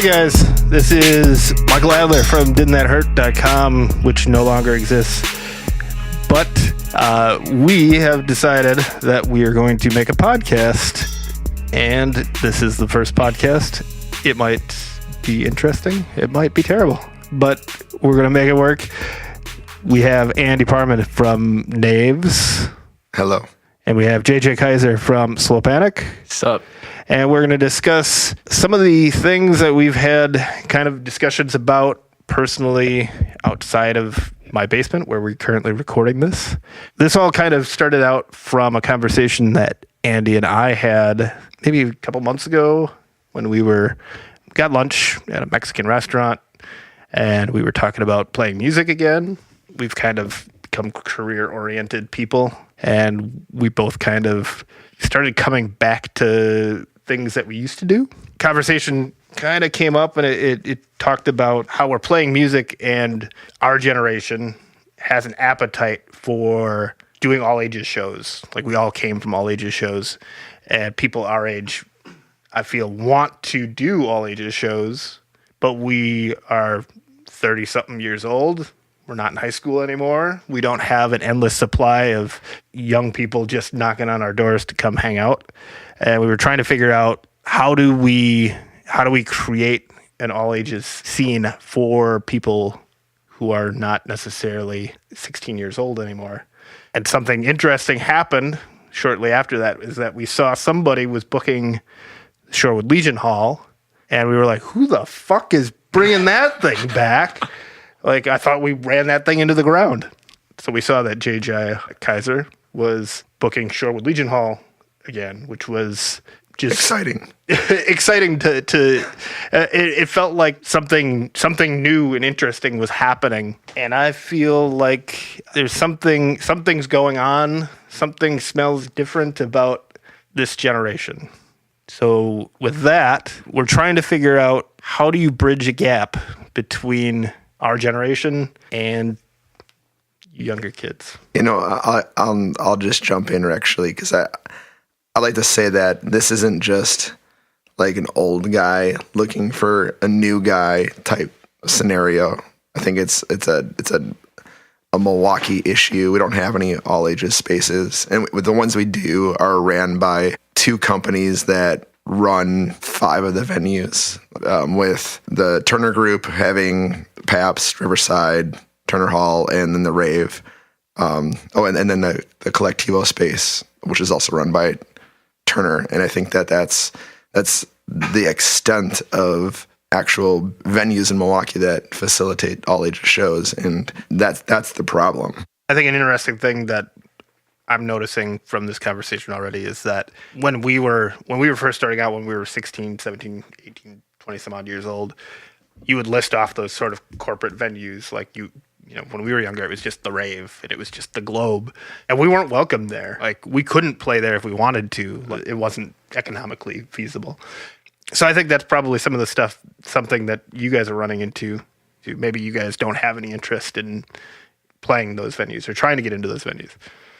Hey guys, this is Michael Adler from didn'tthathurt.com, which no longer exists. But we have decided that we are going to make a podcast, and this is the first podcast. It might be interesting. It might be terrible, but we're going to make it work. We have Andy Parmann from Knaaves. Hello. And we have JJ Kaiser from Slowpanic. What's up? And we're going to discuss some of the things that we've had kind of discussions about personally outside of my basement where we're currently recording this. This all kind of started out from a conversation that Andy and I had maybe a couple months ago when we got lunch at a Mexican restaurant and we were talking about playing music again. We've kind of become career-oriented people, and we both kind of started coming back to things that we used to do. Conversation kind of came up, and it talked about how we're playing music, and our generation has an appetite for doing all ages shows. Like, we all came from all ages shows, and people our age, I feel, want to do all ages shows, but we are 30-something years old. We're not in high school anymore. We don't have an endless supply of young people just knocking on our doors to come hang out. And we were trying to figure out how do we create an all ages scene for people who are not necessarily 16 years old anymore. And something interesting happened shortly after that is that we saw somebody was booking Shorewood Legion Hall, and we were like, who the fuck is bringing that thing back? Like, I thought we ran that thing into the ground. So we saw that JJ Kaiser was booking Shorewood Legion Hall again, which was just exciting. Exciting it felt like something new and interesting was happening. And I feel like there's something's going on. Something smells different about this generation. So with that, we're trying to figure out how do you bridge a gap between our generation and younger kids. You know, I'll just jump in actually, because I like to say that this isn't just like an old guy looking for a new guy type scenario. I think it's a Milwaukee issue. We don't have any all ages spaces, and the ones we do are ran by two companies that run 5 of the venues, with the Turner Group having Pabst, Riverside, Turner Hall, and then the Rave. And then the Collectivo space, which is also run by Turner. And I think that's the extent of actual venues in Milwaukee that facilitate all ages shows, and that's the problem. I think an interesting thing that I'm noticing from this conversation already is that when we were first starting out, when we were 16, 17, 18, 20 some odd years old, you would list off those sort of corporate venues. Like you know, when we were younger, it was just the Rave and it was just the Globe, and we weren't welcome there. Like, we couldn't play there if we wanted to. It wasn't economically feasible. So I think that's probably some of the stuff, something that you guys are running into. Maybe you guys don't have any interest in playing those venues or trying to get into those venues.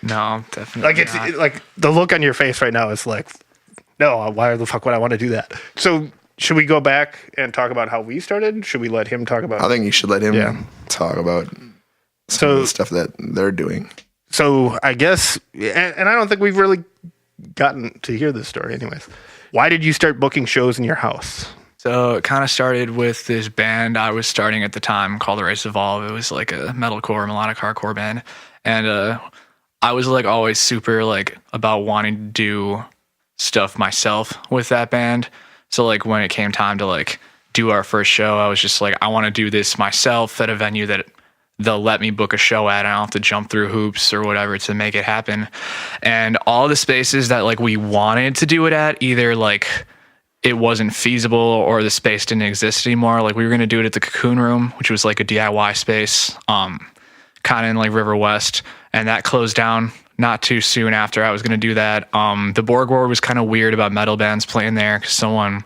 No, definitely not. Like the look on your face right now is like, no, why the fuck would I want to do that? So should we go back and talk about how we started? Should we let him talk about? I think you should let him talk about some of the stuff that they're doing. So I guess, and I don't think we've really gotten to hear this story anyways. Why did you start booking shows in your house? So it kind of started with this band I was starting at the time called The Race Evolve. It was like a metalcore, melodic hardcore band. And I was like always super like about wanting to do stuff myself with that band. So like when it came time to like do our first show, I was just like, I want to do this myself at a venue that they'll let me book a show at. I don't have to jump through hoops or whatever to make it happen. And all the spaces that like we wanted to do it at, either like it wasn't feasible or the space didn't exist anymore. Like we were going to do it at the Cocoon Room, which was like a DIY space, kind of in like River West. And that closed down not too soon after I was going to do that. The Borg War was kind of weird about metal bands playing there because someone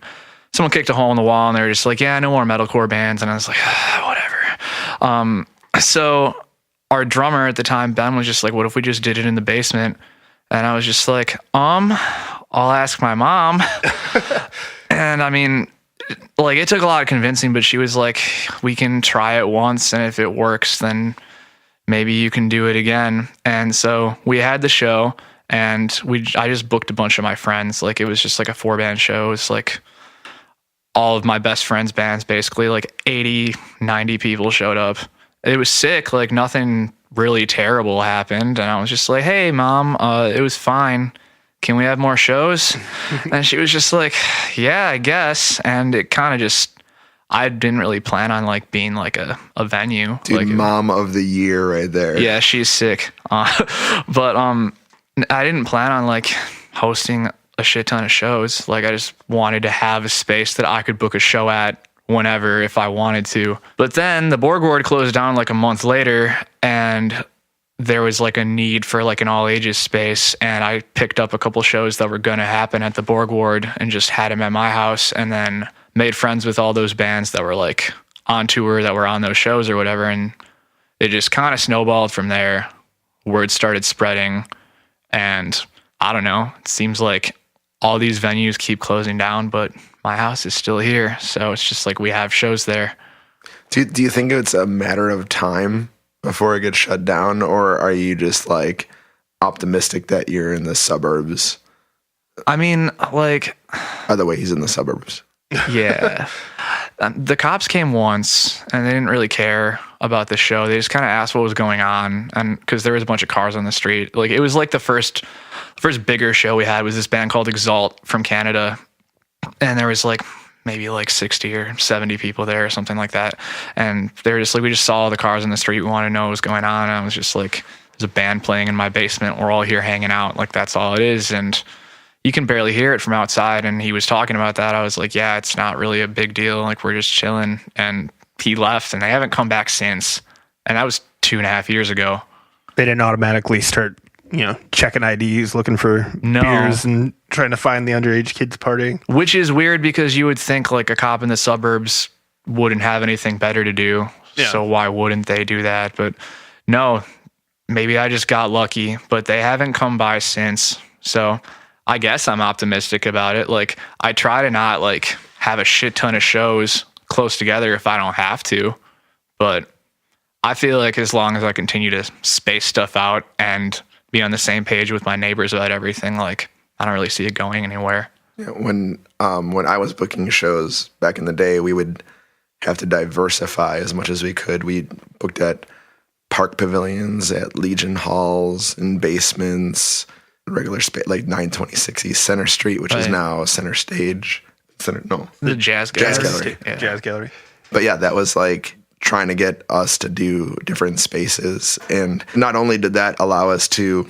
kicked a hole in the wall and they were just like, yeah, no more metalcore bands. And I was like, whatever. So our drummer at the time, Ben, was just like, what if we just did it in the basement? And I was just like, I'll ask my mom. And I mean, like it took a lot of convincing, but she was like, we can try it once, and if it works, then maybe you can do it again. And so we had the show, and I just booked a bunch of my friends. Like it was just like a 4-band show. It was like all of my best friends' bands, basically. Like 80, 90 people showed up. It was sick. Like nothing really terrible happened. And I was just like, hey, Mom, it was fine. Can we have more shows? And she was just like, yeah, I guess. And it kind of just, I didn't really plan on like being like a venue. Dude, like, Mom of the Year right there. Yeah, she's sick. But I didn't plan on like hosting a shit ton of shows. Like I just wanted to have a space that I could book a show at whenever if I wanted to. But then the Borg Ward closed down like a month later, and there was like a need for like an all ages space, and I picked up a couple shows that were going to happen at the Borg Ward and just had them at my house, and then made friends with all those bands that were like on tour that were on those shows or whatever, and it just kind of snowballed from there. Word started spreading, and I don't know, it seems like all these venues keep closing down, but my house is still here. So it's just like we have shows there. Do you think it's a matter of time before it gets shut down, or are you just like optimistic that you're in the suburbs? I mean, like... By the way, he's in the suburbs. Yeah. The cops came once, and they didn't really care about the show. They just kind of asked what was going on, and because there was a bunch of cars on the street. Like it was like the first bigger show we had was this band called Exalt from Canada, and there was like maybe like 60 or 70 people there or something like that. And they were just like, we just saw all the cars on the street. We want to know what was going on. And I was just like, there's a band playing in my basement. We're all here hanging out. Like that's all it is. And you can barely hear it from outside. And he was talking about that. I was like, yeah, it's not really a big deal. Like we're just chilling. And he left, and they haven't come back since. And that was 2.5 years ago. They didn't automatically start, checking IDs, looking for beers and trying to find the underage kids partying. Which is weird because you would think like a cop in the suburbs wouldn't have anything better to do. Yeah. So why wouldn't they do that? But no, maybe I just got lucky, but they haven't come by since. So I guess I'm optimistic about it. Like I try to not like have a shit ton of shows close together if I don't have to, but I feel like as long as I continue to space stuff out and be on the same page with my neighbors about everything, like I don't really see it going anywhere. Yeah, when I was booking shows back in the day, we would have to diversify as much as we could. We booked at park pavilions, at Legion halls, in basements, regular space, like 926 East Center Street, which is now Center Stage. The Jazz Gallery. Yeah. Jazz Gallery. But yeah, that was like trying to get us to do different spaces. And not only did that allow us to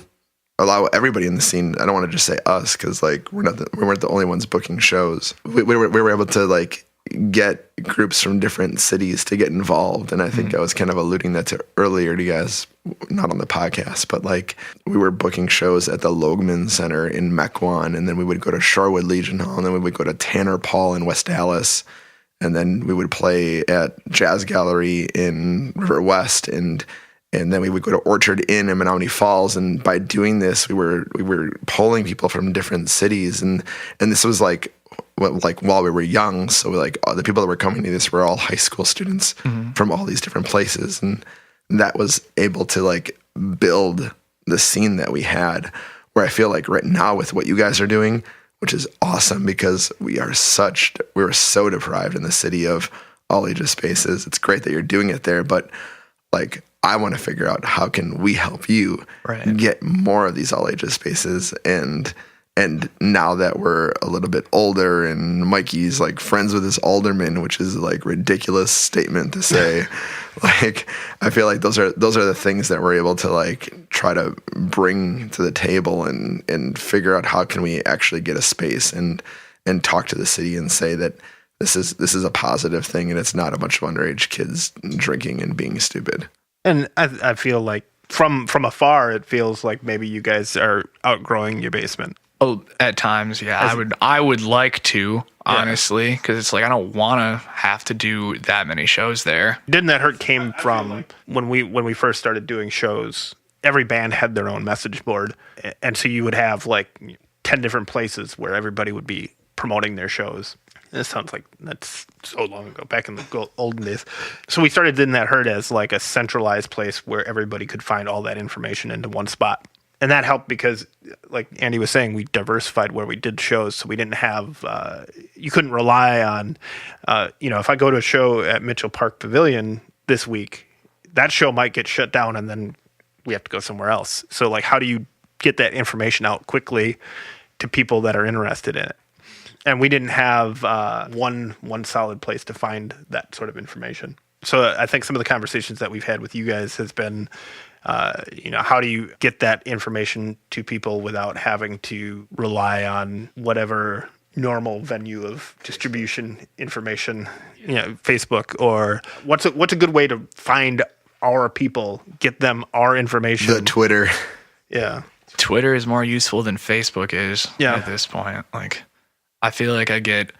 allow everybody in the scene, I don't want to just say us, because like we weren't the only ones booking shows. We were able to like get groups from different cities to get involved. And I think I was kind of alluding that to earlier to you guys, not on the podcast, but like we were booking shows at the Logeman Center in Mequon, and then we would go to Shorewood Legion Hall, and then we would go to Tanner Paul in West Dallas, and then we would play at Jazz Gallery in River West, and then we would go to Orchard Inn in Menominee Falls. And by doing this, we were pulling people from different cities, and this was like while we were young. So like the people that were coming to this were all high school students from all these different places, and that was able to like build the scene that we had. Where I feel like right now with what you guys are doing, which is awesome, because we were so deprived in the city of all ages spaces. It's great that you're doing it there, but like I want to figure out how can we help you get more of these all ages spaces. And now that we're a little bit older, and Mikey's like friends with his alderman, which is like ridiculous statement to say, like I feel like those are the things that we're able to like try to bring to the table and figure out how can we actually get a space and talk to the city and say that this is a positive thing, and it's not a bunch of underage kids drinking and being stupid. And I feel like from afar, it feels like maybe you guys are outgrowing your basement. Oh, at times, yeah. I would like to, honestly, because it's like I don't want to have to do that many shows there. Didn't that hurt came from when we first started doing shows? Every band had their own message board, and so you would have like 10 different places where everybody would be promoting their shows. It sounds like that's so long ago, back in the olden days. So we started Didn't That Hurt as like a centralized place where everybody could find all that information into one spot. And that helped because, like Andy was saying, we diversified where we did shows. So we didn't have, you couldn't rely on, if I go to a show at Mitchell Park Pavilion this week, that show might get shut down and then we have to go somewhere else. So like, how do you get that information out quickly to people that are interested in it? And we didn't have one solid place to find that sort of information. So I think some of the conversations that we've had with you guys has been, how do you get that information to people without having to rely on whatever normal venue of distribution information, Facebook, or what's a good way to find our people, get them our information? The Twitter. Yeah. Twitter is more useful than Facebook is at this point. Like, I feel like I get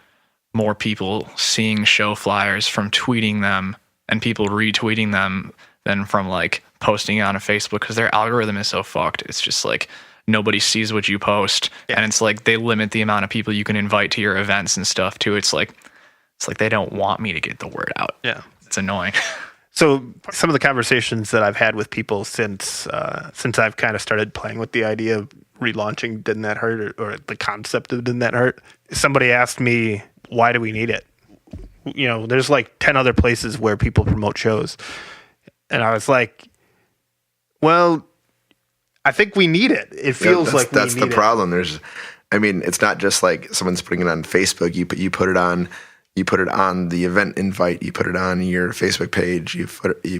more people seeing show flyers from tweeting them and people retweeting them than from like posting it on a Facebook, because their algorithm is so fucked. It's just like nobody sees what you post, and it's like they limit the amount of people you can invite to your events and stuff too. It's like they don't want me to get the word out. Yeah, it's annoying. So some of the conversations that I've had with people since I've kind of started playing with the idea of relaunching Didn't That Hurt, or the concept of Didn't That Hurt, somebody asked me, why do we need it? There's like 10 other places where people promote shows. And I was like, well, I think we need it. It feels like that's the problem. It's not just like someone's putting it on Facebook. You put it on the event invite. You put it on your Facebook page. You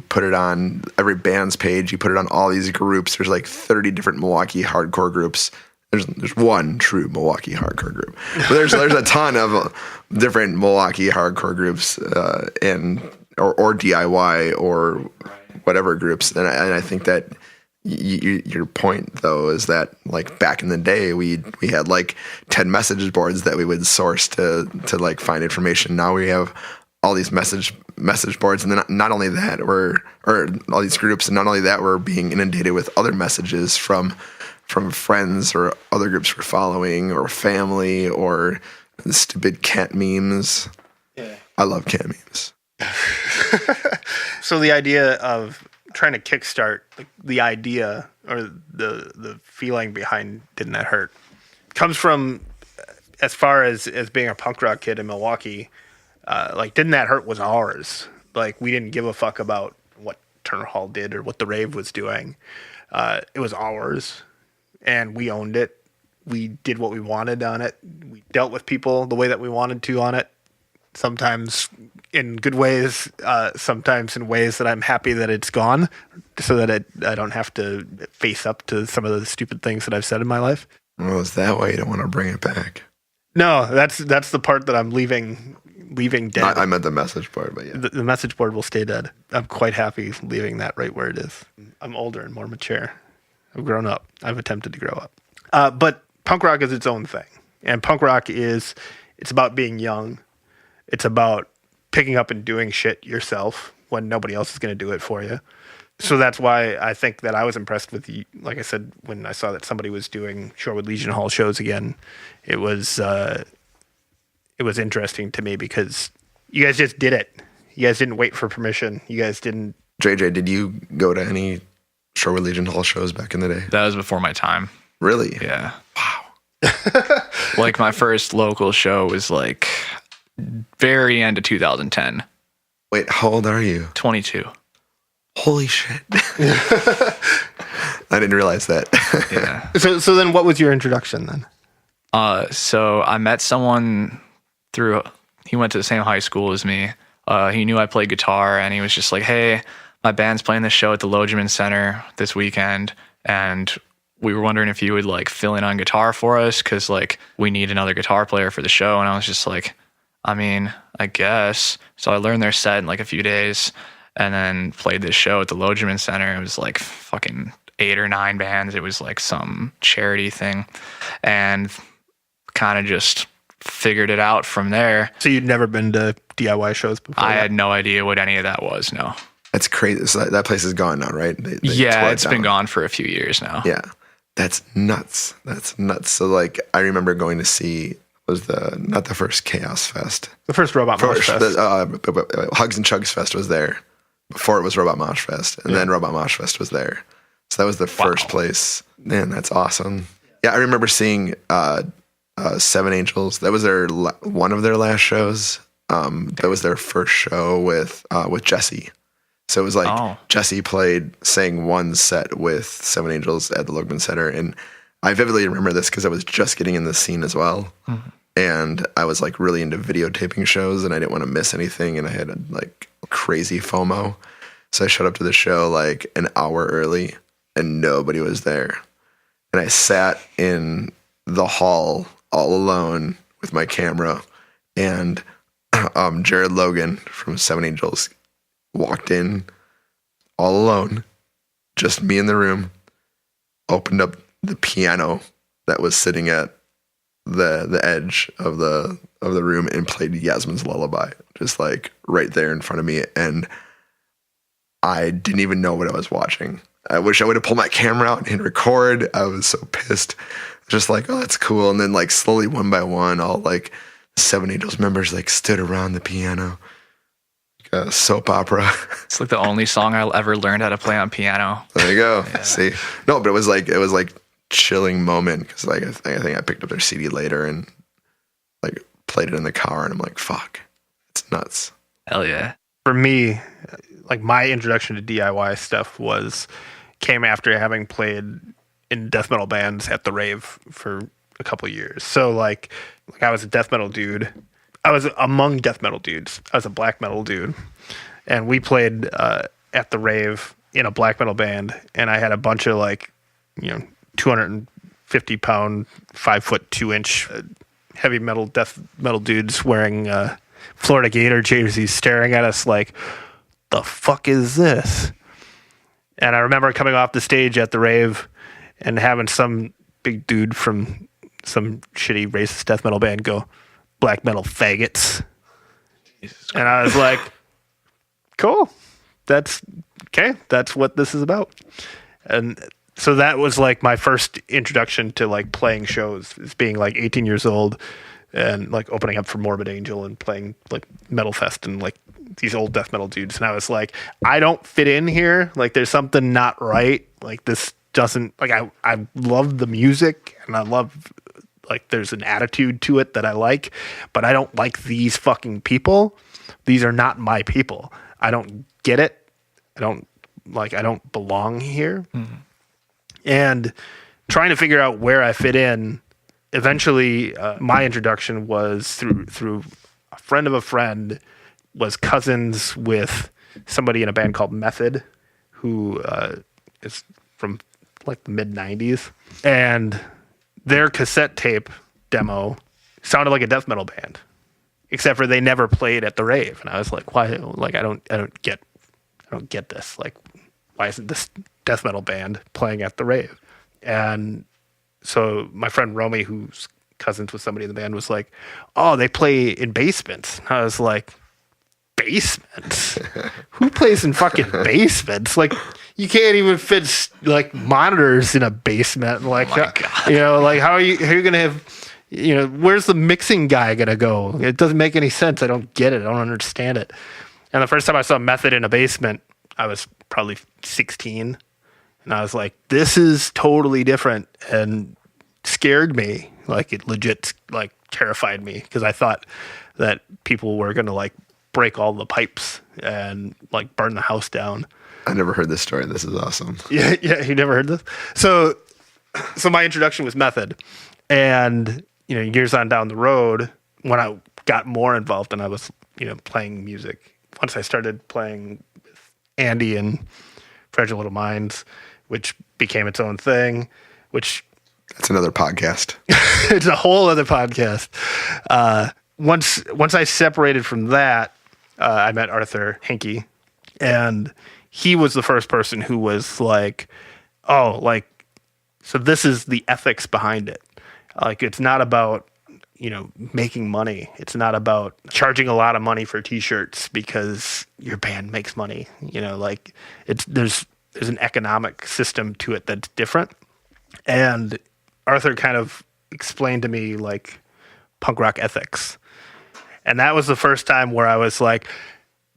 put it on every band's page. You put it on all these groups. There's like 30 different Milwaukee hardcore groups. There's one true Milwaukee hardcore group, but there's a ton of different Milwaukee hardcore groups or DIY or whatever groups. And I think that your point though is that like back in the day we had like 10 message boards that we would source to like find information. Now we have all these message boards, and then not only that or all these groups, and not only that, we're being inundated with other messages from friends or other groups we're following, or family, or stupid cat memes. Yeah. I love cat memes. So the idea of trying to kickstart the idea or the feeling behind Didn't That Hurt comes from, as far as being a punk rock kid in Milwaukee, like Didn't That Hurt was ours. Like we didn't give a fuck about what Turner Hall did or what the rave was doing. It was ours. And we owned it. We did what we wanted on it. We dealt with people the way that we wanted to on it. Sometimes in good ways, sometimes in ways that I'm happy that it's gone, so that I don't have to face up to some of the stupid things that I've said in my life. Well, is that why you don't want to bring it back? No, that's the part that I'm leaving dead. I meant the message board, but yeah. The message board will stay dead. I'm quite happy leaving that right where it is. I'm older and more mature. I've grown up. I've attempted to grow up. But punk rock is its own thing. And punk rock it's about being young. It's about picking up and doing shit yourself when nobody else is going to do it for you. So that's why I think that I was impressed with you. Like I said, when I saw that somebody was doing Shorewood Legion Hall shows again, it was interesting to me because you guys just did it. You guys didn't wait for permission. You guys didn't. JJ, did you go to any Shorewood Legion Hall shows back in the day? That was before my time. Really? Yeah. Wow. Like my first local show was like very end of 2010. Wait, how old are you? 22. Holy shit. I didn't realize that. Yeah. So then what was your introduction then? So I met someone he went to the same high school as me. He knew I played guitar, and he was just like, hey, my band's playing this show at the Logeman Center this weekend, and we were wondering if you would like fill in on guitar for us, because like we need another guitar player for the show. And I was just like, I mean, I guess. So I learned their set in like a few days, and then played this show at the Logeman Center. It was like fucking 8 or 9 bands. It was like some charity thing, and kind of just figured it out from there. So you'd never been to DIY shows before? I had no idea what any of that was. No. That's crazy. So that place is gone now, right? They yeah, it's been gone for a few years now. Yeah. That's nuts. So like, I remember going to see was not the first Chaos Fest. The first Robot Mosh Fest. Hugs and Chugs Fest was there before it was Robot Mosh Fest, and then Robot Mosh Fest was there. So that was the first place. Man, that's awesome. Yeah, I remember seeing Seven Angels. That was one of their last shows. That was their first show with Jesse. So it was like Jesse sang one set with Seven Angels at the Logan Center, and I vividly remember this because I was just getting in the scene as well. Mm-hmm. And I was like really into videotaping shows and I didn't want to miss anything. And I had like crazy FOMO. So I showed up to the show like an hour early and nobody was there. And I sat in the hall all alone with my camera. And Jared Logan from Seven Angels walked in all alone, just me in the room, opened up the piano that was sitting at the edge of the room and played Yasmin's Lullaby, just like right there in front of me. And I didn't even know what I was watching. I wish I would have pulled my camera out and record. I was so pissed. Just like, oh, that's cool. And then like slowly one by one, all like Seven Angels members like stood around the piano. Like a soap opera. It's like the only song I'll ever learn how to play on piano. There you go. Yeah. See, no, but it was like chilling moment because like I think I picked up their CD later and like played it in the car and I'm like, fuck, it's nuts. Hell yeah. For me, like my introduction to DIY stuff came after having played in death metal bands at the rave for a couple of years. So like I was a death metal dude. I was among death metal dudes. I was a black metal dude, and we played at the rave in a black metal band. And I had a bunch of 250 pound, 5'2" heavy metal death metal dudes wearing Florida Gator jerseys, staring at us like, "The fuck is this?" And I remember coming off the stage at the rave and having some big dude from some shitty racist death metal band go, "Black metal faggots." And I was like, cool. That's okay. That's what this is about. And so that was like my first introduction to like playing shows, is being like 18 years old and like opening up for Morbid Angel and playing like Metal Fest and like these old death metal dudes. And I was like, I don't fit in here. Like there's something not right. Like this doesn't, like I love the music and I love, like there's an attitude to it that I like, but I don't like these fucking people. These are not my people. I don't get it. I don't belong here. Mm-hmm. And trying to figure out where I fit in, eventually my introduction was through a friend of a friend, was cousins with somebody in a band called Method, who is from like the mid 90s. And their cassette tape demo sounded like a death metal band, except for they never played at the rave. And I was like, why? Like, I don't get this. Like, why isn't this death metal band playing at the rave? And so my friend Romy, who's cousins with somebody in the band, was like, oh, they play in basements. And I was like, basements? Who plays in fucking basements? Like, you can't even fit like monitors in a basement. Like, oh my God. Like how are you going to have, where's the mixing guy going to go? It doesn't make any sense. I don't get it. I don't understand it. And the first time I saw Method in a basement, I was probably 16. And I was like, this is totally different, and scared me. Like, it legit like terrified me because I thought that people were going to like break all the pipes and like burn the house down. I never heard this story. This is awesome. Yeah, you never heard this? So my introduction was Method. And, years on down the road, when I got more involved and I was, playing music, once I started playing with Andy and Fragile Little Minds, which became its own thing, which... That's another podcast. It's a whole other podcast. Once I separated from that, I met Arthur Hinkie, and he was the first person who was like, oh, like, so this is the ethics behind it. Like, it's not about, making money. It's not about charging a lot of money for t-shirts because your band makes money. Like, there's an economic system to it that's different. And Arthur kind of explained to me, like, punk rock ethics. And that was the first time where I was like,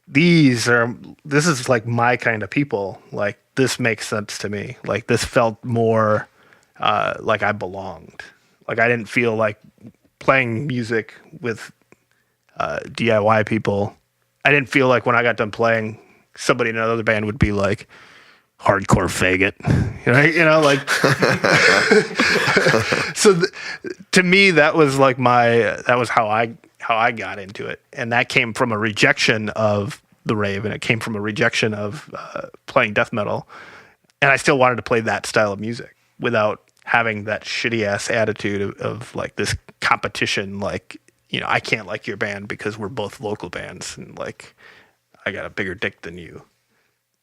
this is like my kind of people. Like, this makes sense to me. Like, this felt more like I belonged. Like, I didn't feel like playing music with DIY people. I didn't feel like when I got done playing, somebody in another band would be like, hardcore faggot, like. So to me, that was like that was how I got into it, and that came from a rejection of the rave, and it came from a rejection of playing death metal, and I still wanted to play that style of music without having that shitty ass attitude of like this competition, like, I can't like your band because we're both local bands, and like I got a bigger dick than you.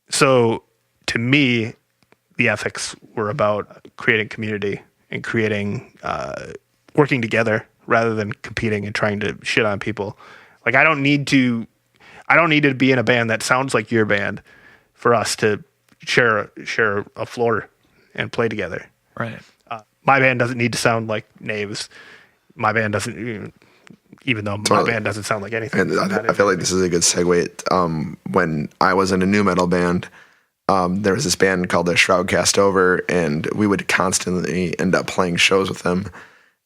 So to me, the ethics were about creating community and working together rather than competing and trying to shit on people. Like, I don't need to be in a band that sounds like your band for us to share a floor and play together. Right. My band doesn't need to sound like Knaaves. My band doesn't, even though my band doesn't sound like anything. And I feel like this is a good segue. When I was in a new metal band, there was this band called the Shroud Cast Over, and we would constantly end up playing shows with them.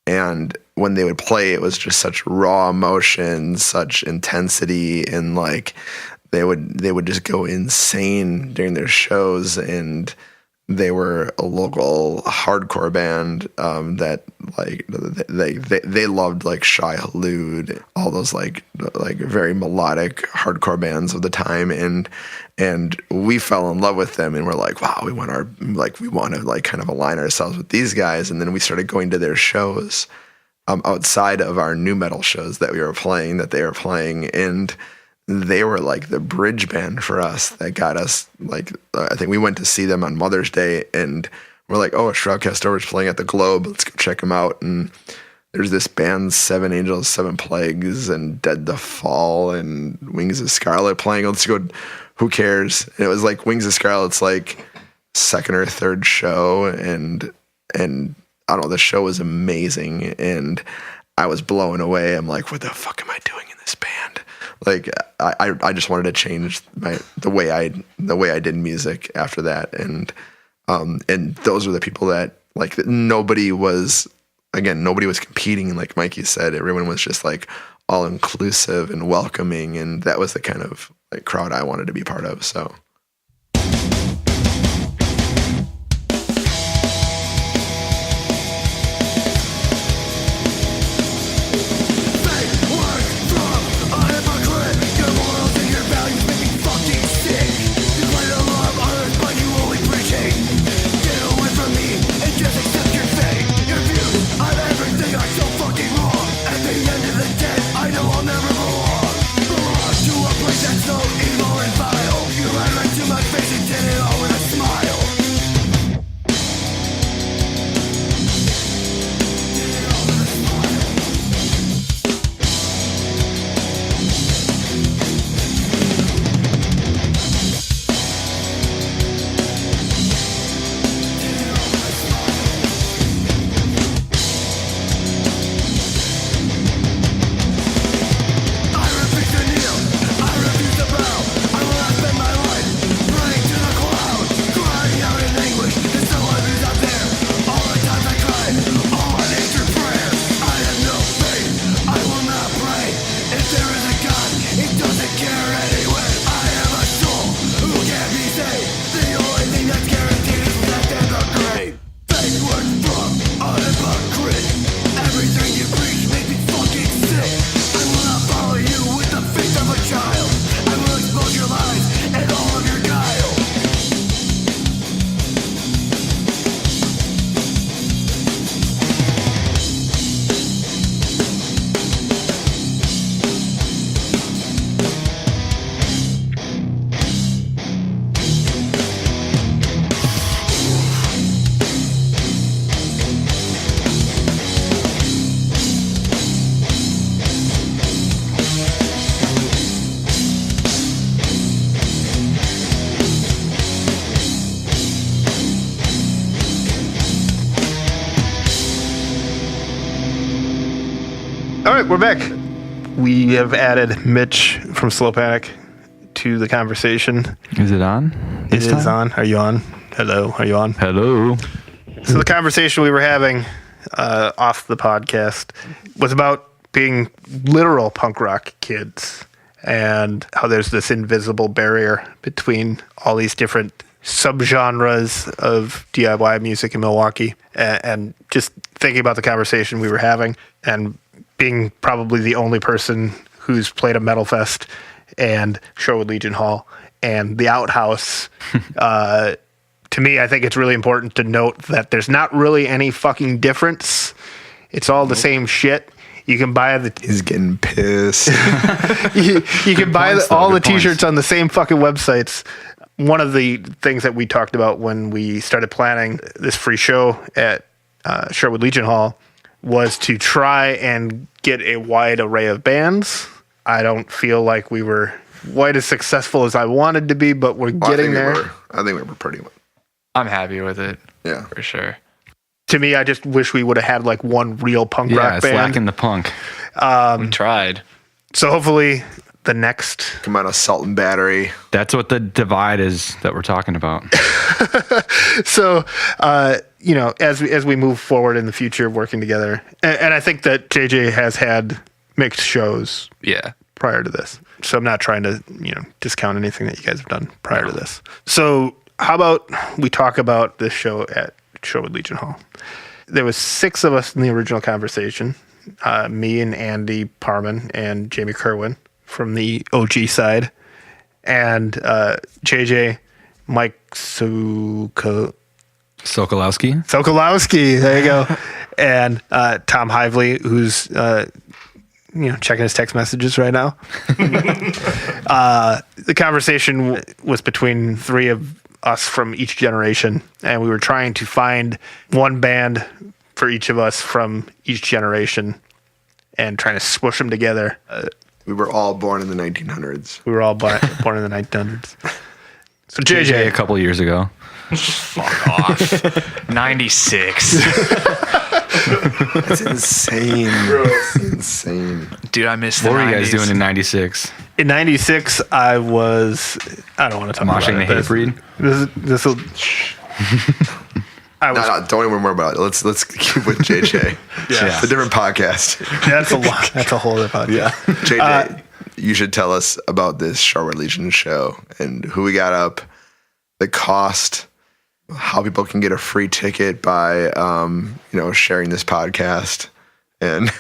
And when they would play, it was just such raw emotion, such intensity, and like they would just go insane during their shows. And they were a local hardcore band that like they loved like Shai Hulud, all those like very melodic hardcore bands of the time, and we fell in love with them, and we're like, wow, we want to like kind of align ourselves with these guys. And then we started going to their shows outside of our new metal shows that they were playing, and they were like the bridge band for us that got us, like, I think we went to see them on Mother's Day, and we're like, oh, Shroud Cast Over is playing at the Globe, let's go check them out. And there's this band, Seven Angels, Seven Plagues, and Dead to Fall, and Wings of Scarlet playing. Let's go, who cares? And it was like Wings of Scarlet's like second or third show, and I don't know, the show was amazing, and I was blown away. I'm like, what the fuck am I doing in this band? Like, I just wanted to change the way I did music after that, and those are the people that, like, nobody was competing, like Mikey said. Everyone was just like all inclusive and welcoming, and that was the kind of like crowd I wanted to be part of. So. That's so evil and vile. You run like right, we're back. We have added Mitch from Slowpanic to the conversation. Is it on? It is on. Are you on? Hello. Are you on? Hello. So the conversation we were having off the podcast was about being literal punk rock kids and how there's this invisible barrier between all these different subgenres of DIY music in Milwaukee, and just thinking about the conversation we were having and being probably the only person who's played a metal fest and Sherwood Legion Hall and the Outhouse. To me, I think it's really important to note that there's not really any fucking difference. It's all the same shit. You can buy the... He's getting pissed. you can buy all the t-shirts points. on the same fucking websites. One of the things that we talked about when we started planning this free show at Sherwood Legion Hall was to try and get a wide array of bands. I don't feel like we were quite as successful as I wanted to be, but we're getting there. I think we were pretty much. I'm happy with it. Yeah. For sure. To me, I just wish we would have had like one real punk rock band. Lacking the punk. We tried. So hopefully the next... Come on, Assault and Battery. That's what the divide is that we're talking about. So, as we move forward in the future, working together, and I think that JJ has had mixed shows Yeah. prior to this. So I'm not trying to, discount anything that you guys have done prior to this. So how about we talk about this show at Sherwood Legion Hall? There was 6 of us in the original conversation. Me and Andy Parmann and Jamie Kerwin from the OG side. And JJ, Mike Sokolowski. Sokolowski, there you go. And Tom Hively, who's checking his text messages right now. The conversation was between 3 of us from each generation, and we were trying to find one band for each of us from each generation and trying to smush them together. We were all born in the 1900s. We were all born in the 1900s. So JJ, a couple years ago. Fuck off. 96. That's insane. It's insane. Dude, I missed the What were 90s. you guys doing in 96? in 96, I don't want to talk Moshing about the it. hate breed? This will... No, don't even worry about it. Let's keep with JJ. Yeah. It's a different podcast. That's a lot. That's a whole other podcast. Yeah. JJ, you should tell us about this Sherwood Legion show and who we got up, the cost, how people can get a free ticket by, sharing this podcast and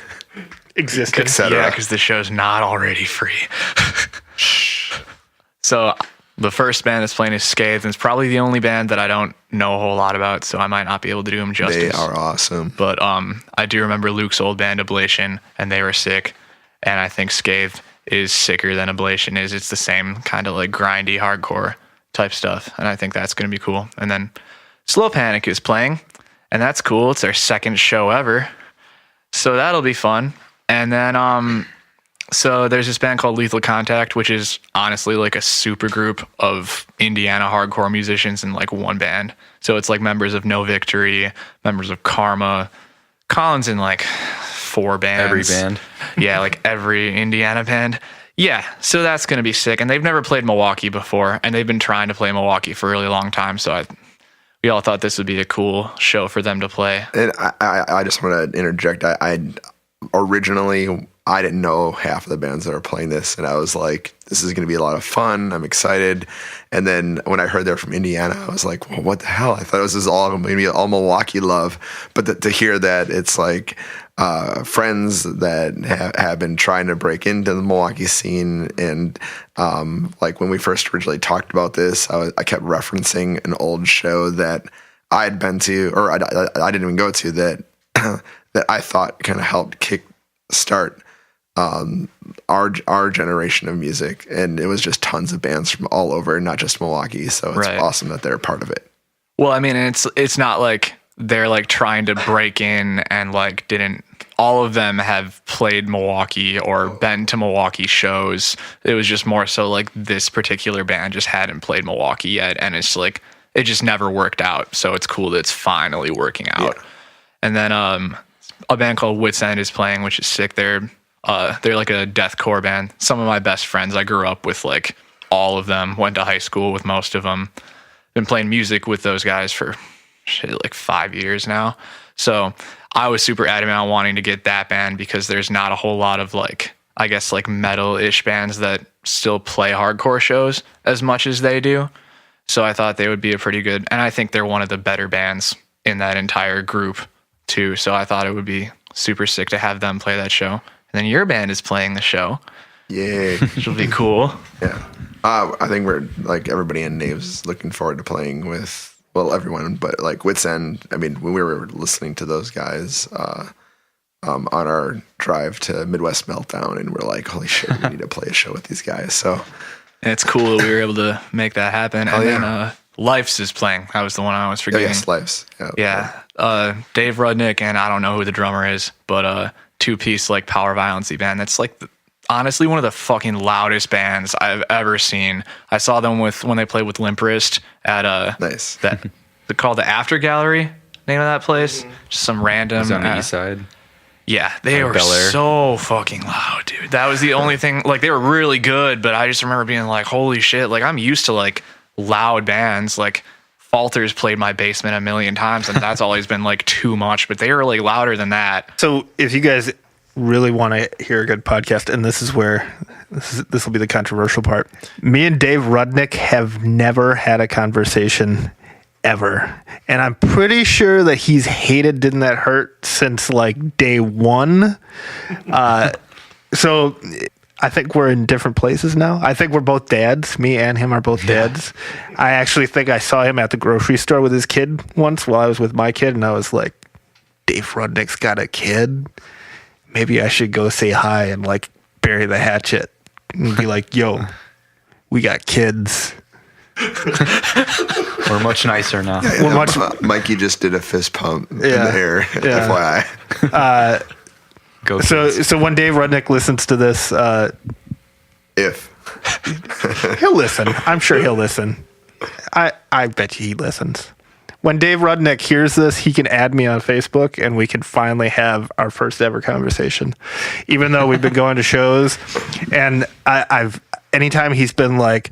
Existing. etc. Yeah, because the show's not already free. So the first band that's playing is Scathed, and it's probably the only band that I don't know a whole lot about, so I might not be able to do them justice. They are awesome. But I do remember Luke's old band Ablation, and they were sick. And I think Scathed is sicker than Ablation is. It's the same kind of like grindy hardcore type stuff, and I think that's going to be cool. And then Slowpanic is playing, and that's cool. It's their second show ever, so that'll be fun. And then so there's this band called Lethal Contact, which is honestly like a super group of Indiana hardcore musicians in like one band. So it's like members of No Victory, members of Karma. Colin's in like 4 bands. Every band. Yeah, like every Indiana band. Yeah, so that's going to be sick. And they've never played Milwaukee before, and they've been trying to play Milwaukee for a really long time. So we all thought this would be a cool show for them to play. And I just want to interject. Originally, I didn't know half of the bands that were playing this, and I was like, this is going to be a lot of fun. I'm excited. And then when I heard they're from Indiana, I was like, well, what the hell? I thought it was just all maybe all Milwaukee love. But to hear that it's like friends that have been trying to break into the Milwaukee scene, and like when we first originally talked about this, I kept referencing an old show that I had been to, or I didn't even go to, that that I thought kind of helped kick start our generation of music, and it was just tons of bands from all over, not just Milwaukee. So it's awesome that they're a part of it. Well, I mean, it's not like they're like trying to break in and like didn't. All of them have played Milwaukee or been to Milwaukee shows. It was just more so like this particular band just hadn't played Milwaukee yet, and it's like it just never worked out. So it's cool that it's finally working out. Yeah. And then a band called Wits End is playing, which is sick. They're They're like a deathcore band. Some of my best friends, I grew up with like all of them, went to high school with most of them. Been playing music with those guys for like 5 years now. So I was super adamant on wanting to get that band because there's not a whole lot of like, I guess like metal-ish bands that still play hardcore shows as much as they do. So I thought they would be a pretty good, and I think they're one of the better bands in that entire group too. So I thought it would be super sick to have them play that show. And then your band is playing the show. Yeah. Which will be cool. Yeah. I think we're like everybody in Knaaves is looking forward to playing with, well, everyone, but like Wits End. I mean, when we were listening to those guys on our drive to Midwest Meltdown, and we're like, holy shit, we need to play a show with these guys. So And it's cool that we were able to make that happen. And then Lifes is playing. That was the one I was forgetting. Oh, yes, Lives. Yeah. Dave Rudnick, and I don't know who the drummer is, but two-piece like power violence band. That's like honestly one of the fucking loudest bands I've ever seen. I saw them when they played with Limp Wrist at nice. They're called the After Gallery, name of that place. Just some random. It's on the east side. Yeah, they were Bel Air. so fucking loud, dude. That was the only thing. Like, they were really good, but I just remember being like, holy shit. Like, I'm used to, like, loud bands. Like, Falters played my basement a million times, and that's always been, like, too much. But they were, like, louder than that. So if you guys really want to hear a good podcast, and this is where this will be the controversial part. Me and Dave Rudnick have never had a conversation ever. And I'm pretty sure that he's hated Didn't That Hurt since like day one. So I think we're in different places now. I think we're both dads. Me and him are both dads. I actually think I saw him at the grocery store with his kid once while I was with my kid, and I was like, Dave Rudnick's got a kid. Maybe I should go say hi and like bury the hatchet and be like, yo, we got kids. We're much nicer now. Mikey just did a fist pump in the air. FYI. Go So when Dave Rudnick listens to this, he'll listen. I'm sure he'll listen. I bet you he listens. When Dave Rudnick hears this, he can add me on Facebook, and we can finally have our first ever conversation. Even though we've been going to shows, and anytime he's been like,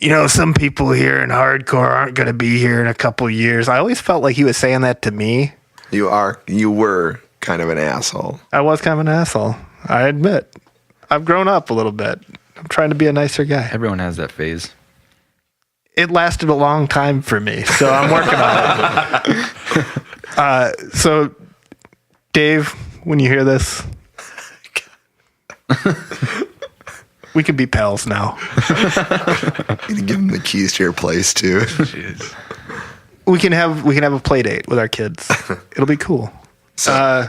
you know, some people here in hardcore aren't going to be here in a couple years. I always felt like he was saying that to me. You were kind of an asshole. I was kind of an asshole. I admit. I've grown up a little bit. I'm trying to be a nicer guy. Everyone has that phase. It lasted a long time for me, so I'm working on it. So, Dave, when you hear this, we can be pals now. You can give him the keys to your place too. Jeez. We can have a play date with our kids. It'll be cool. So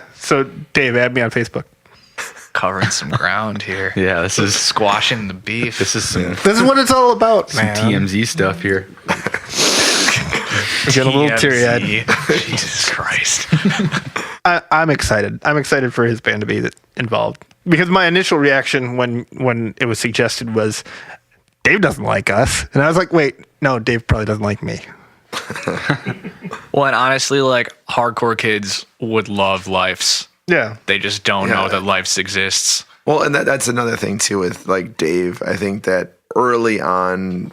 Dave, add me on Facebook. Covering some ground here. Yeah, this is Squashing the beef. This is what it's all about, man. TMZ stuff here. I get a little teary-eyed. Jesus Christ. I'm excited. I'm excited for his band to be involved. Because my initial reaction when it was suggested was, Dave doesn't like us. And I was like, wait, no, Dave probably doesn't like me. Well, and honestly, like, hardcore kids would love Lifes. Yeah. They just don't know that Lifes exists. Well, and that's another thing too with like Dave. I think that early on,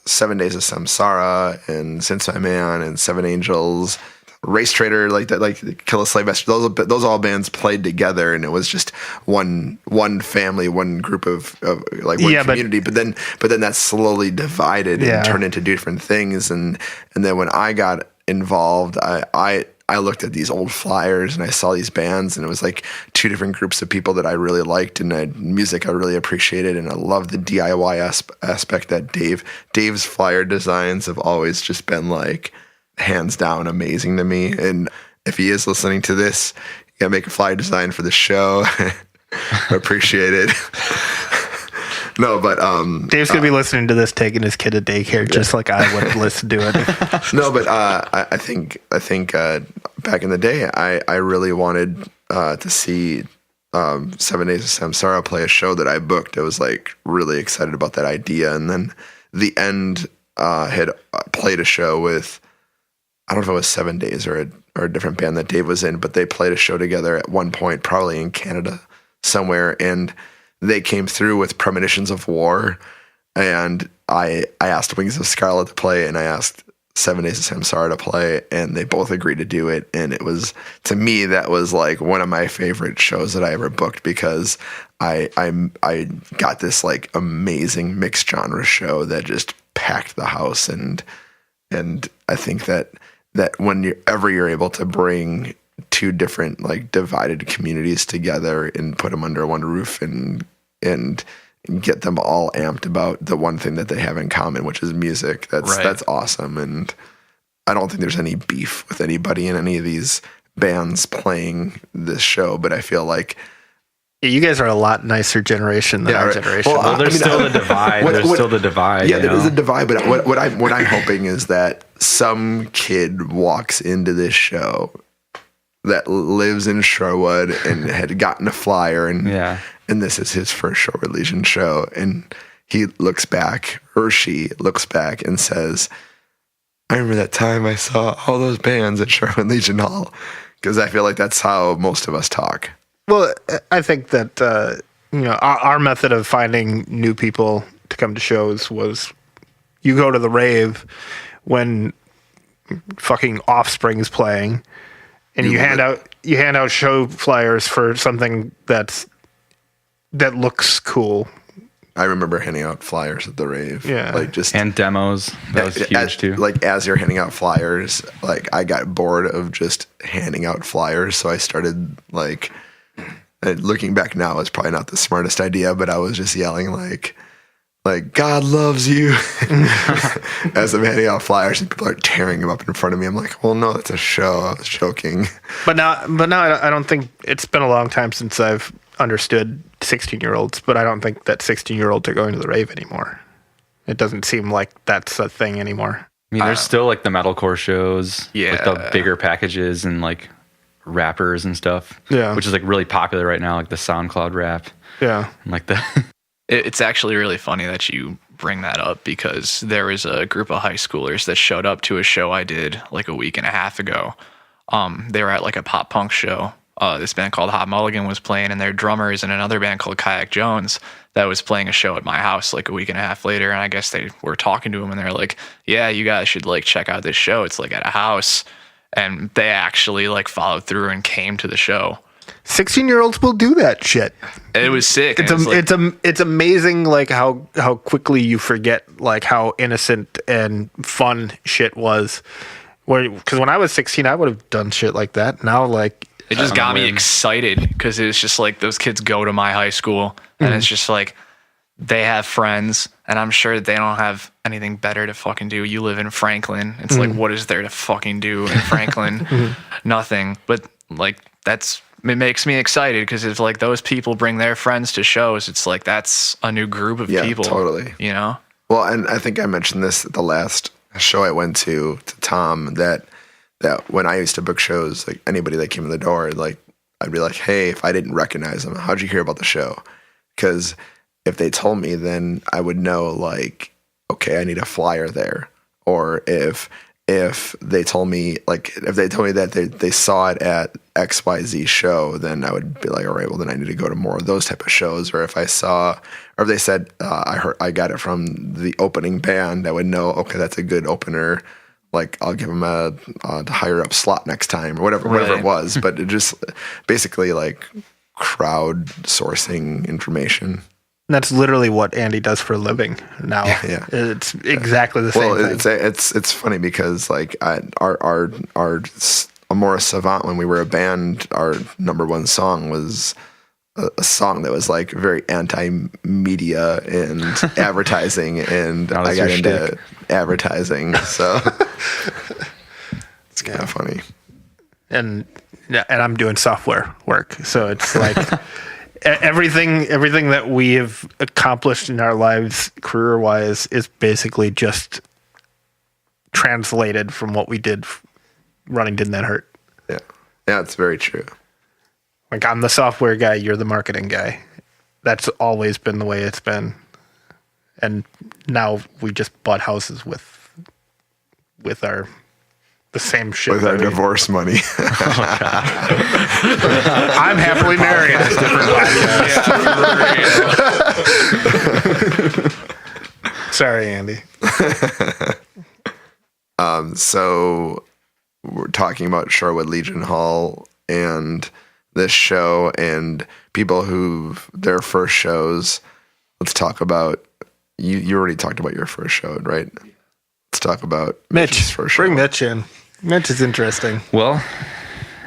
7 Days of Samsara and Since My Man and Seven Angels, Race Trader, like that, like Kill a Slave Master, those all bands played together, and it was just one family, one group of like one community. But then that slowly divided and turned into different things. And then when I got involved, I looked at these old flyers and I saw these bands, and it was like two different groups of people that I really liked, and music I really appreciated, and I love the DIY aspect that Dave's flyer designs have always just been like hands down amazing to me. And if he is listening to this, you gotta make a flyer design for the show. I appreciate it. No, but Dave's gonna be listening to this, taking his kid to daycare, just like I would listen to it. No, but I think back in the day, I really wanted to see 7 Days of Samsara play a show that I booked. I was like really excited about that idea, and then The End had played a show with, I don't know if it was 7 Days or a different band that Dave was in, but they played a show together at one point, probably in Canada somewhere, and they came through with Premonitions of War, and I asked Wings of Scarlet to play, and I asked 7 Days of Samsara to play, and they both agreed to do it. And it was, to me, that was like one of my favorite shows that I ever booked, because I got this like amazing mixed genre show that just packed the house, and I think that when you're able to bring two different like divided communities together and put them under one roof and get them all amped about the one thing that they have in common, which is music. That's awesome. And I don't think there's any beef with anybody in any of these bands playing this show, but I feel like you guys are a lot nicer generation than our generation. Well, there's still the divide. There's still the divide. Yeah, there is a divide. But what I'm hoping is that some kid walks into this show that lives in Sherwood and had gotten a flyer, and this is his first Sherwood Legion show, and he looks back, or she looks back and says, I remember that time I saw all those bands at Sherwood Legion Hall, because I feel like that's how most of us talk. Well, I think that our method of finding new people to come to shows was you go to the rave when fucking Offspring's playing, and you hand out show flyers for something that looks cool. I remember handing out flyers at the rave. Yeah. And demos. That was huge too. Like, as you're handing out flyers, like, I got bored of just handing out flyers, so I started like, looking back now, it's probably not the smartest idea, but I was just yelling like God loves you as I'm handing out flyers, and people are tearing them up in front of me. I'm like, well, no, it's a show. I was joking. But now I don't think, it's been a long time since I've understood 16-year-olds, but I don't think that 16-year-olds are going to the rave anymore. It doesn't seem like that's a thing anymore. I mean, there's still like the metalcore shows, Yeah. with the bigger packages and like rappers and stuff. Yeah. Which is like really popular right now, like the SoundCloud rap. Yeah. And like that. It's actually really funny that you bring that up, because there was a group of high schoolers that showed up to a show I did like a week and a half ago. They were at like a pop punk show. This band called Hot Mulligan was playing, and their drummer is in another band called Kayak Jones that was playing a show at my house like a week and a half later. And I guess they were talking to him, and they're like, yeah, you guys should like check out this show. It's like at a house. And they actually like followed through and came to the show. 16-year-olds will do that shit. It was sick. It's amazing like how quickly you forget like how innocent and fun shit was. Because when I was 16, I would have done shit like that. Now, like, it just got me excited, because it's just like those kids go to my high school, and it's just like they have friends, and I'm sure that they don't have anything better to fucking do. You live in Franklin. It's like, what is there to fucking do in Franklin? Nothing. But like, it makes me excited, because if like those people bring their friends to shows, it's like that's a new group of people. Totally. You know? Well, and I think I mentioned this at the last show I went to Tom, that when I used to book shows, like anybody that came in the door, like I'd be like, hey, if I didn't recognize them, how'd you hear about the show? Because if they told me, then I would know, like, okay, I need a flyer there. Or if they told me, like, if they told me that they saw it at XYZ show, then I would be like, all right, well, then I need to go to more of those type of shows. Or if they said, I got it from the opening band, I would know, okay, that's a good opener. Like, I'll give them a higher up slot next time, or whatever it was. But it just basically like crowd sourcing information. that's literally what Andy does for a living now. Yeah. It's exactly the same thing. It's funny because like our Amora Savant, when we were a band, our number one song was a song that was like very anti-media and advertising, and I got into advertising, so it's kind of funny. And I'm doing software work, so it's like everything that we have accomplished in our lives career-wise is basically just translated from what we did running Didn't That Hurt. Yeah, it's very true. Like, I'm the software guy, you're the marketing guy. That's always been the way it's been. And now we just bought houses with our the same shit. with our divorce money. I'm happily married. That's different podcast. Sorry, Andy. So we're talking about Shorewood Legion Hall and this show and people who their first shows. Let's talk about you already talked about your first show, right? Let's talk about Mitch's first show. Bring Mitch in. Mitch is interesting. Well,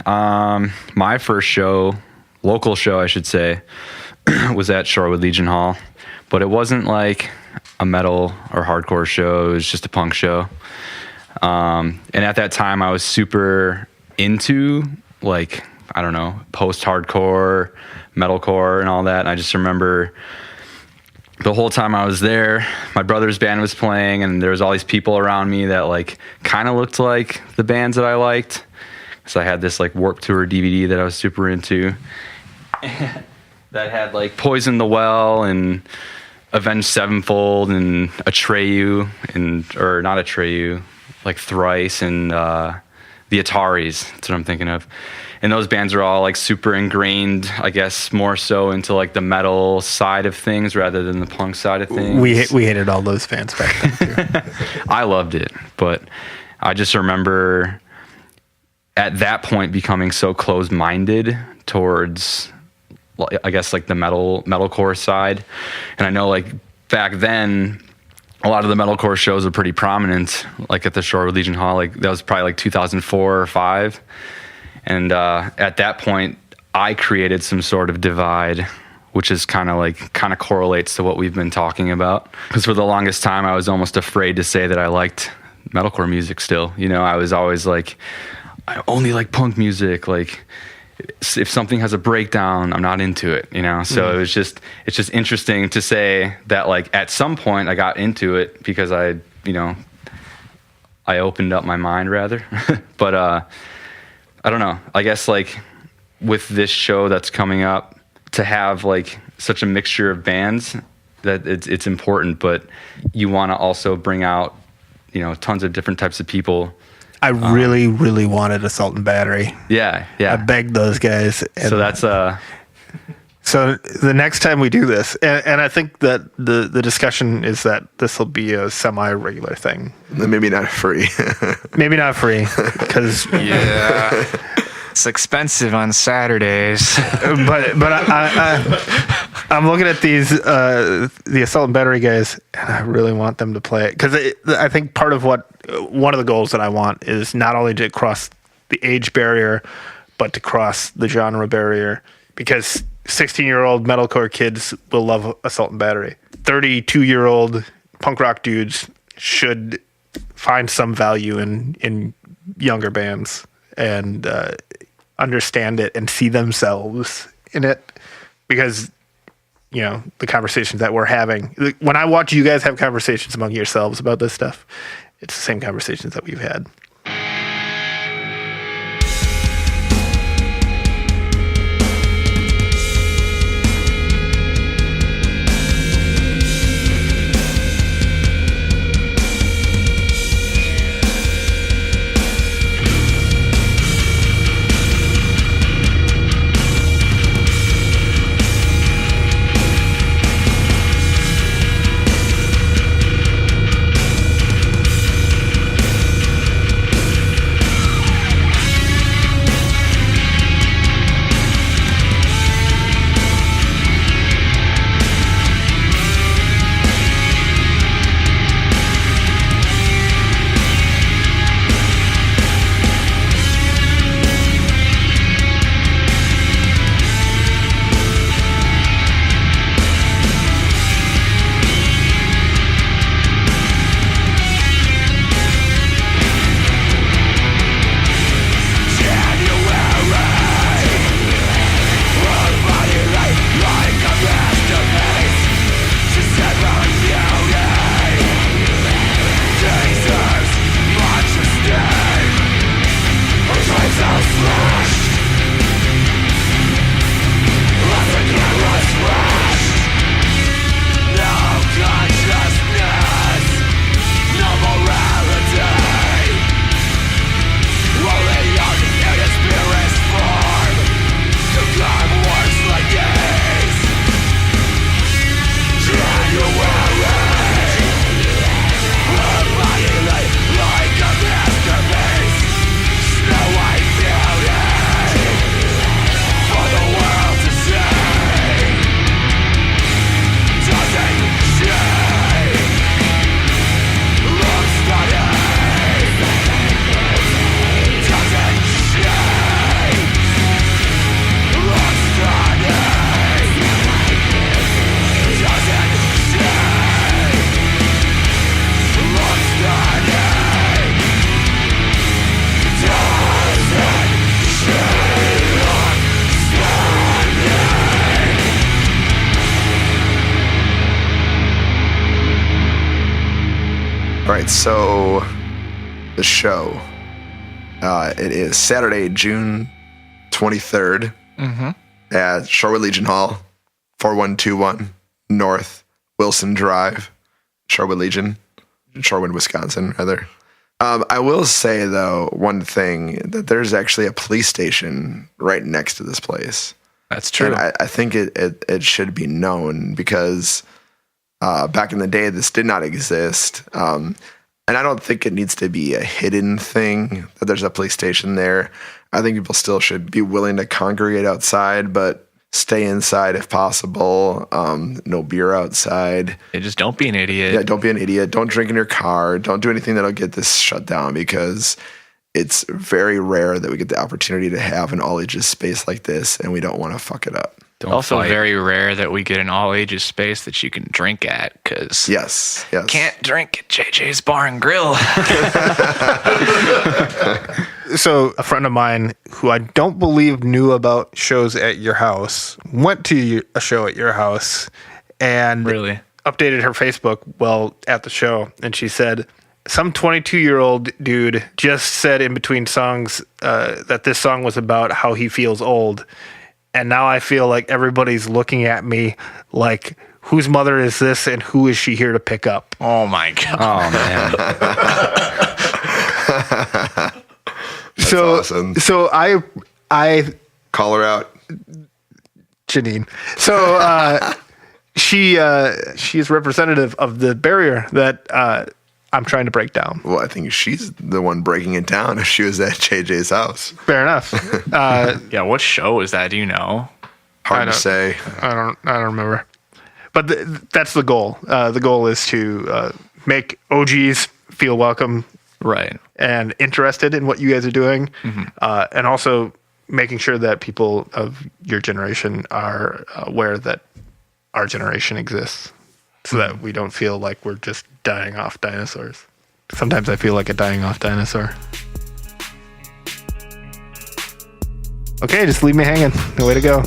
my first show, local show, I should say, was at Shorewood Legion Hall, but it wasn't like a metal or hardcore show. It was just a punk show. And at that time I was super into like, I don't know, post-hardcore, metalcore and all that. And I just remember the whole time I was there, my brother's band was playing and there was all these people around me that like kind of looked like the bands that I liked. So I had this like Warped Tour DVD that I was super into that had like Poison the Well and Avenged Sevenfold and Atreyu or not Atreyu, like Thrice and the Ataris. That's what I'm thinking of. And those bands are all like super ingrained, I guess, more so into like the metal side of things rather than the punk side of things. We hated all those fans back then too. I loved it, but I just remember at that point becoming so closed-minded towards, I guess, like the metalcore side. And I know like back then, a lot of the metalcore shows were pretty prominent, like at the Shorewood Legion Hall. Like that was probably like 2004 or 5. And at that point, I created some sort of divide, which is kind of correlates to what we've been talking about. Because for the longest time, I was almost afraid to say that I liked metalcore music still. You know, I was always like, I only like punk music. Like, if something has a breakdown, I'm not into it, you know? So it's just interesting to say that like at some point I got into it because I opened up my mind rather. But I don't know. I guess like with this show that's coming up, to have like such a mixture of bands, that it's important, but you want to also bring out, tons of different types of people. I really, really wanted Assault and Battery. Yeah. I begged those guys. So that's So the next time we do this, and I think that the discussion is that this will be a semi-regular thing. Maybe not free. Maybe not free, because Yeah. It's expensive on Saturdays. but I'm looking at these the Assault and Battery guys, and I really want them to play it because I think one of the goals that I want is not only to cross the age barrier, but to cross the genre barrier, because 16-year-old metalcore kids will love Assault and Battery. 32-year-old punk rock dudes should find some value in younger bands and understand it and see themselves in it, because the conversations that we're having, when I watch you guys have conversations among yourselves about this stuff, it's the same conversations that we've had. right, so the show. It is Saturday, June 23rd at Shorewood Legion Hall, 4121 North Wilson Drive, Shorewood, Wisconsin, rather. I will say, though, one thing, that there's actually a police station right next to this place. That's true. And I think it should be known because back in the day, this did not exist. And I don't think it needs to be a hidden thing that there's a police station there. I think people still should be willing to congregate outside, but stay inside if possible. No beer outside. Yeah, just don't be an idiot. Yeah, don't be an idiot. Don't drink in your car. Don't do anything that'll get this shut down because it's very rare that we get the opportunity to have an all ages space like this, and we don't want to fuck it up. Don't also fight. very rare that we get an all ages space that you can drink at because Yes. can't drink at JJ's Bar and Grill. So a friend of mine who I don't believe knew about shows at your house went to a show at your house and Really? updated her Facebook while at the show. And she said, some 22-year-old dude just said in between songs that this song was about how he feels old. And now I feel like everybody's looking at me like, whose mother is this and who is she here to pick up? Oh my God. Oh man. That's So, awesome. so I Call her out. Janine. So she is representative of the barrier that I'm trying to break down. Well, I think she's the one breaking it down if she was at JJ's house. Fair enough. Yeah, what show is that? Do you know? Hard to say. I don't remember. But that's the goal. The goal is to make OGs feel welcome, Right. and interested in what you guys are doing, and also making sure that people of your generation are aware that our generation exists, so that we don't feel like we're just dying off dinosaurs. Sometimes I feel like a dying off dinosaur. Okay, just leave me hanging. Way to go.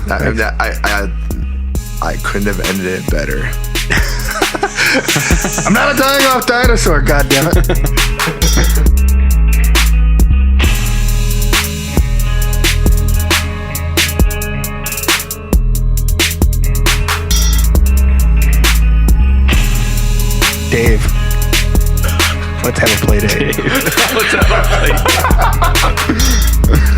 I couldn't have ended it better. I'm not a dying off dinosaur, goddammit. Dave, let's have a play date. Let's have a play.